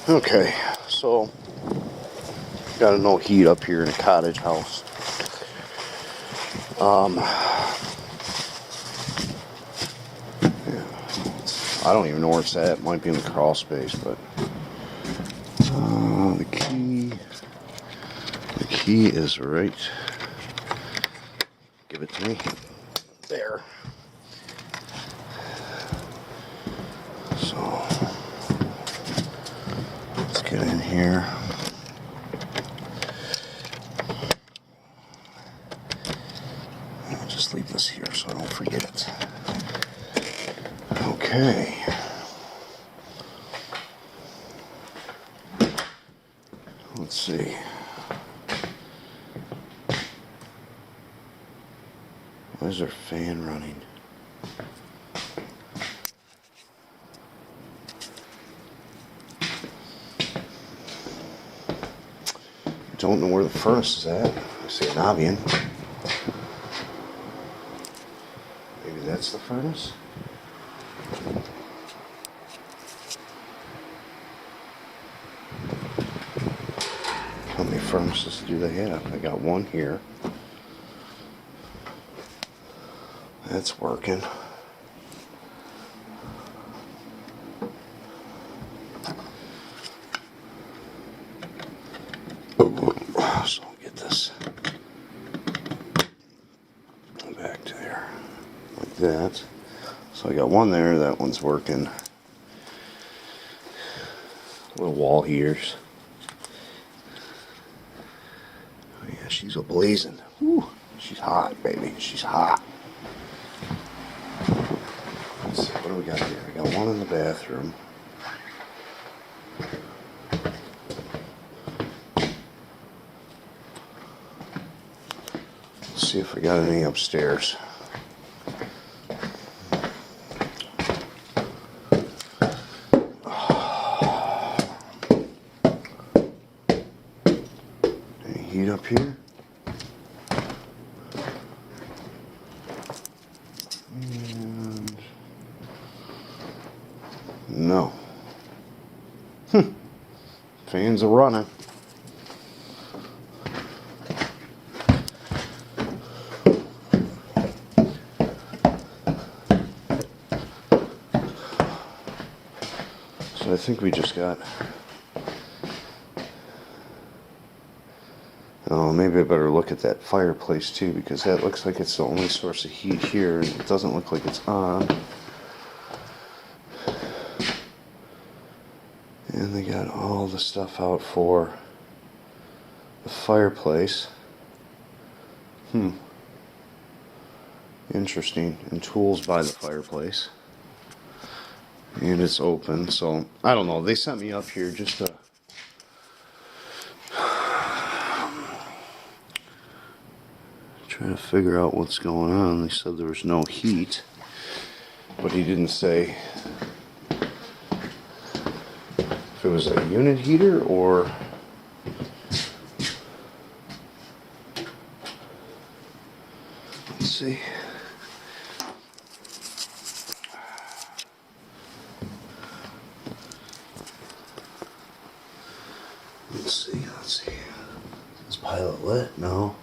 Okay, so got no heat up here in a cottage house. Yeah, I don't even know where it's at. It might be in the crawl space, but the key is right. Give it to me. There. So let's get in here. I'll just leave this here so I don't forget it. Okay. Let's see. Why is there a fan running? Don't know where the furnace is at. I see an oven. Maybe that's the furnace? How many furnaces do they have? I got one here. That's working. So I'll get this back to there like that. So I got one there, that one's working. Little wall heaters. Oh yeah, she's a blazing. Woo, she's hot, baby. She's hot. Let's see, what do we got here? I got one in the bathroom. Let's see if we got any upstairs. Any heat up here? And no. Fans are running. So I think we just got... Oh, maybe I better look at that fireplace too, because that looks like it's the only source of heat here, and it doesn't look like it's on. And they got all the stuff out for the fireplace. Interesting. And tools by the fireplace. And it's open, so I don't know. They sent me up here just to try to figure out what's going on. They said there was no heat, but he didn't say if it was a unit heater or let's see. Let's see. Is pilot lit? No.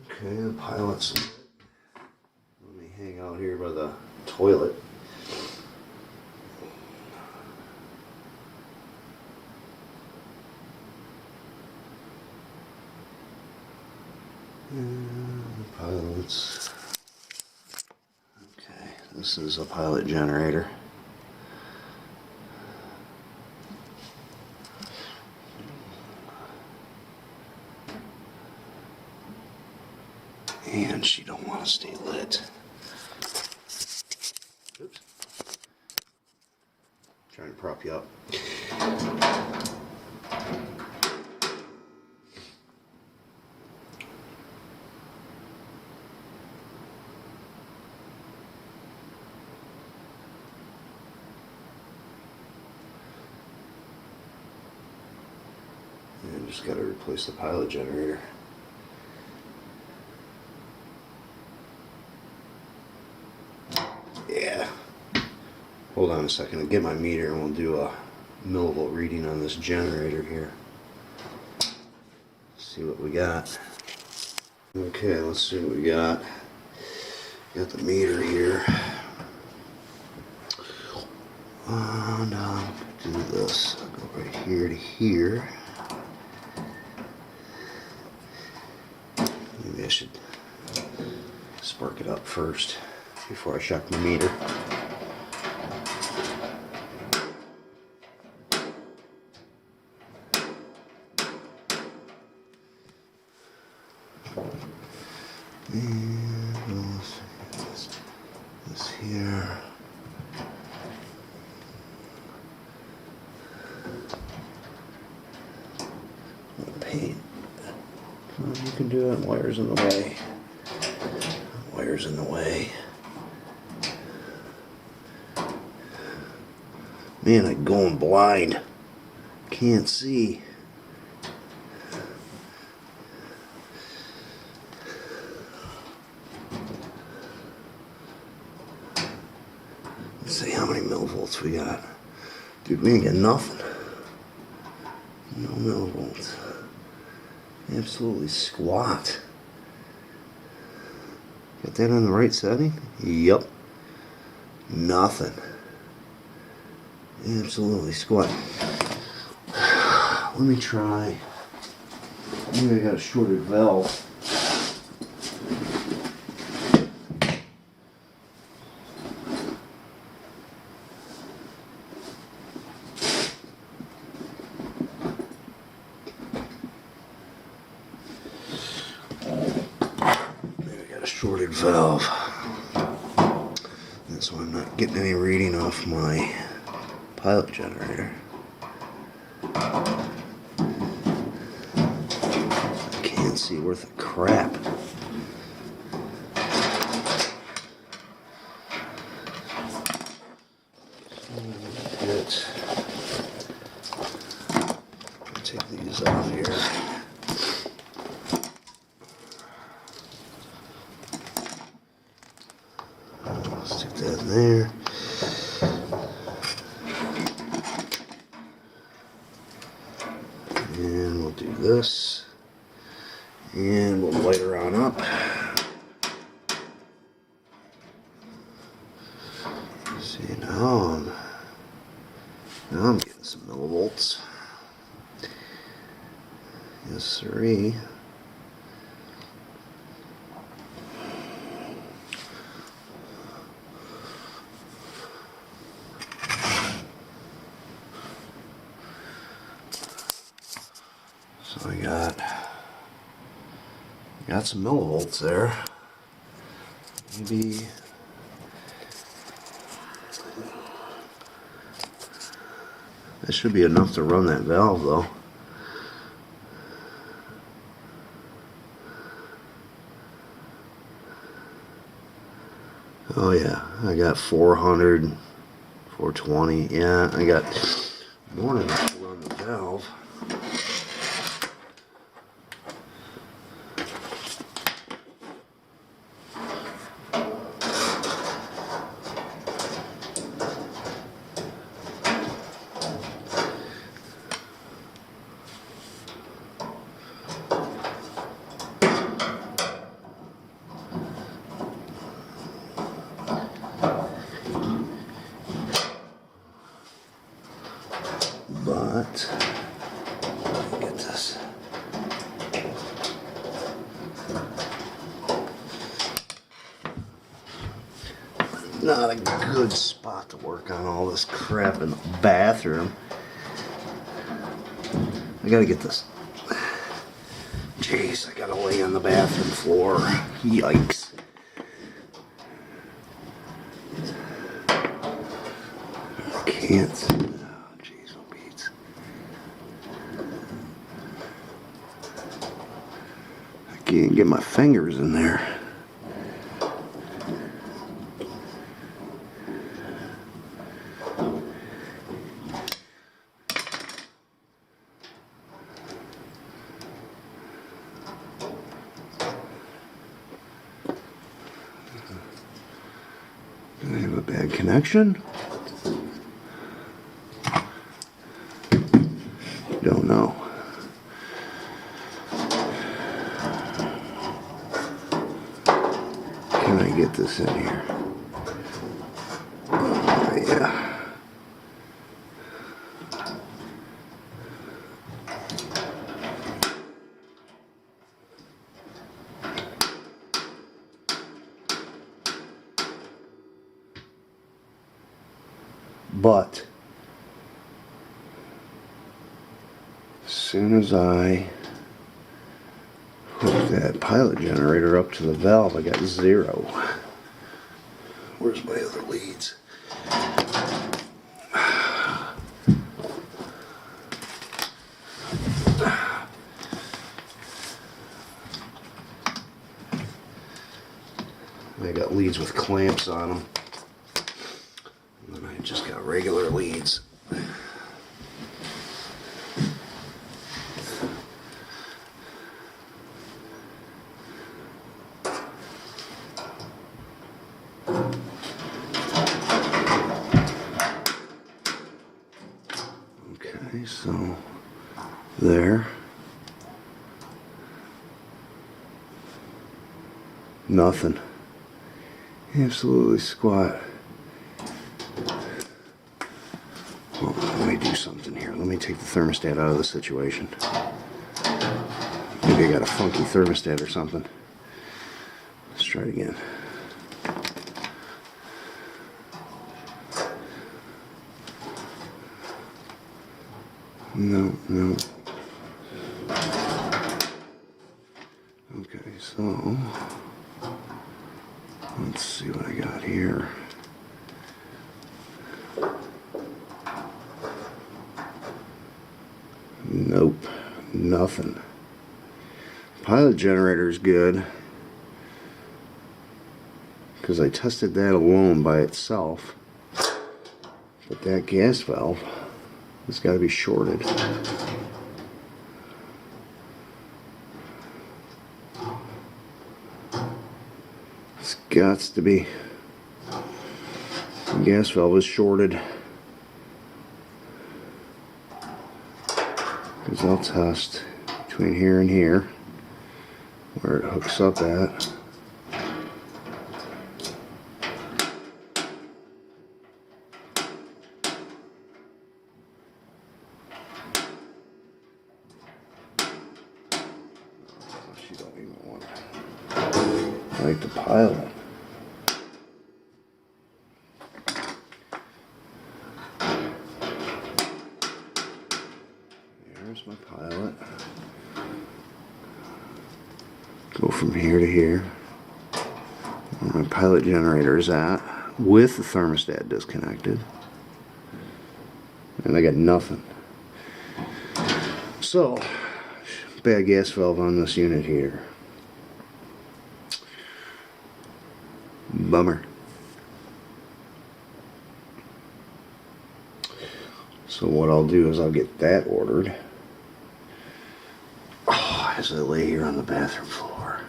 Okay, the pilot's lit. Let me hang out here by the toilet. Pilots. Okay, this is a pilot generator. And she don't want to stay lit. Oops. Trying to prop you up. just got to replace the pilot generator. Yeah. Hold on a second. I'll get my meter and we'll do a millivolt reading on this generator here. See what we got. Okay, let's see what we got. Got the meter here. And do this. I'll go right here to here. Maybe I should spark it up first before I shock my meter. And this here. Paint. Well, you can do it. Wires in the way. Wires in the way. Man, I'm going blind. Can't see. Let's see how many millivolts we got. Dude, we ain't got nothing. No millivolts. Absolutely squat. Got that on the right setting? Yep. Nothing. Absolutely squat. Let me try. Maybe I got a shorted valve. Shorted valve. That's why I'm not getting any reading off my pilot generator. I can't see worth a crap. Take these off here. Stick that in there. And we'll do this. And we'll light her on up. See, now I'm getting some millivolts. Yes, sirree. So I got some millivolts there. Maybe that should be enough to run that valve though. Oh yeah, I got 400, 420. Yeah, I got more than enough to run the valve. But let me get this. Not a good spot to work on all this crap in the bathroom. I gotta get this. Jeez, I gotta lay on the bathroom floor. Yikes. I can't. Can't get my fingers in there. A bad connection? Don't know. Can I get this in here? Oh, yeah. But as soon as I hook that pilot generator up to the valve, I got 0. Where's my other leads? I got leads with clamps on them. And then I just got regular leads. Okay, so there. Nothing. Absolutely squat. Well, let me do something here. Let me take the thermostat out of the situation. Maybe I got a funky thermostat or something. Let's try it again. No, no. Okay, so let's see what I got here. Nope, nothing. Pilot generator is good because I tested that alone by itself, but that gas valve has got to be shorted. It's got to be. The gas valve is shorted. Because I'll test between here and here where it hooks up at. She don't even want to like the pilot. There's my pilot. Go from here to here. Where my pilot generator is at, with the thermostat disconnected. And I got nothing. So, bad gas valve on this unit here. Bummer. So what I'll do is I'll get that ordered. Oh, as I lay here on the bathroom floor.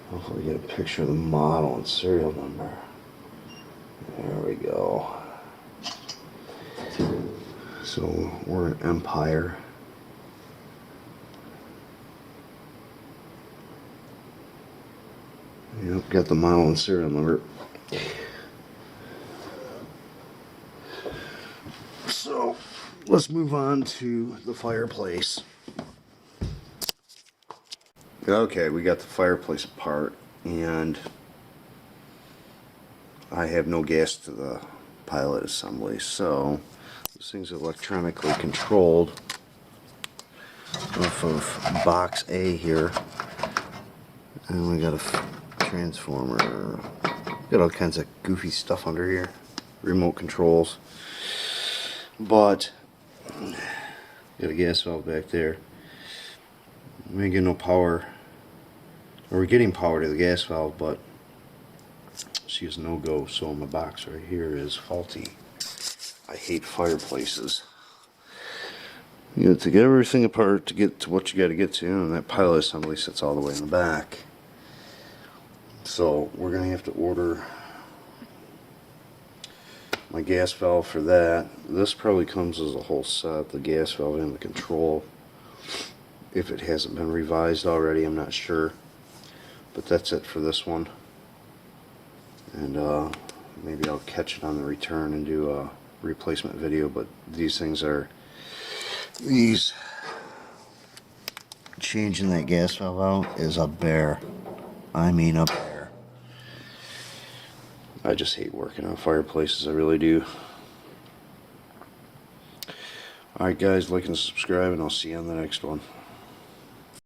Hopefully get a picture of the model and serial number. There we go. So we're at Empire. Yep, got the model and serial number. So let's move on to the fireplace. Okay, we got the fireplace apart, and I have no gas to the pilot assembly, so this thing's electronically controlled off of box A here, and we got a transformer. Got all kinds of goofy stuff under here, remote controls, but got a gas valve back there. We ain't getting no power, or we're getting power to the gas valve, but she's no go, so my box right here is faulty. I hate fireplaces. You know, to get everything apart to get to what you got to get to, and that pilot assembly sits all the way in the back. So we're going to have to order my gas valve for that. This probably comes as a whole set, the gas valve and the control. If it hasn't been revised already, I'm not sure. But that's it for this one. And maybe I'll catch it on the return and do a replacement video. But these things are, changing that gas valve out is a bear. I mean a bear. I just hate working on fireplaces, I really do. Alright guys, like and subscribe, and I'll see you on the next one.